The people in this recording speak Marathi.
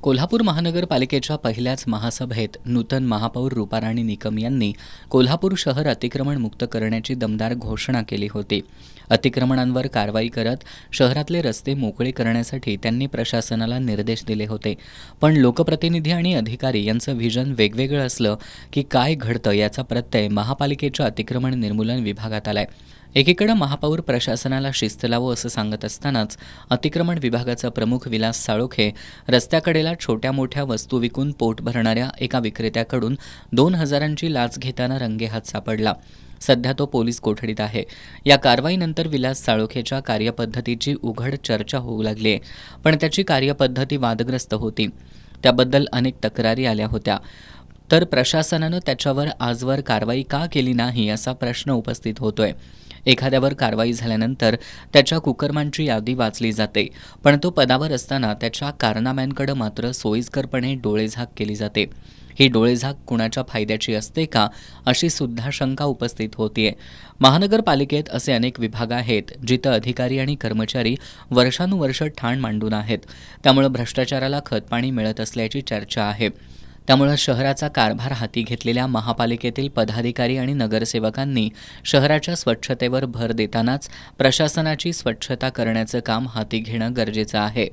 कोल्हापूर महानगरपालिकेच्या पहिल्याच महासभेत नूतन महापौर रूपाराणी निकम यांनी कोल्हापूर शहर अतिक्रमण मुक्त करण्याची दमदार घोषणा केली होती. अतिक्रमणांवर कारवाई करत शहरातले रस्ते मोकळे करण्यासाठी त्यांनी प्रशासनाला निर्देश दिले होते. पण लोकप्रतिनिधी आणि अधिकारी यांचं व्हिजन वेगवेगळं असलं की काय घडतं याचा प्रत्यय महापालिकेच्या अतिक्रमण निर्मूलन विभागात आलाय. एकीकडे महापौर प्रशासनाला शिस्त लावो असं सांगत असतानाच अतिक्रमण विभागाचा प्रमुख विलास साळोखे रस्त्याकडेला छोट्या मोठ्या वस्तू विकून पोट भरणाऱ्या एका विक्रेत्याकडून 2,000ची लाच घेताना रंगेहात सापडला. सध्या तो पोलीस कोठडीत आहे. या कारवाईनंतर विलास साळोखेच्या कार्यपद्धतीची उघड चर्चा होऊ लागली आहे. पण त्याची कार्यपद्धती वादग्रस्त होती. त्याबद्दल अनेक तक्रारी आल्या होत्या. तर प्रशासनानं त्याच्यावर आजवर कारवाई का केली नाही असा प्रश्न उपस्थित होतोय. एखाद्यावर कारवाई झाल्यानंतर त्याच्या कुकर्मांची यादी वाचली जाते, पण तो पदावर असताना त्याच्या कारनाम्यांकडे मात्र सोयीस्करपणे डोळेझाक केली जाते. ही डोळेझाक कुणाच्या फायद्याची असते का, अशी सुद्धा शंका उपस्थित होतीये. महानगरपालिकेत असे अनेक विभाग आहेत जिथं अधिकारी आणि कर्मचारी वर्षानुवर्ष ठाण मांडून आहेत. त्यामुळे भ्रष्टाचाराला खतपाणी मिळत असल्याची चर्चा आहे. त्यामुळे शहराचा कारभार हाती घेतलेल्या महापालिकेतील पदाधिकारी आणि नगरसेवकांनी शहराच्या स्वच्छतेवर भर देतानाच प्रशासनाची स्वच्छता करण्याचं काम हाती घेणं गरजेचं आहे.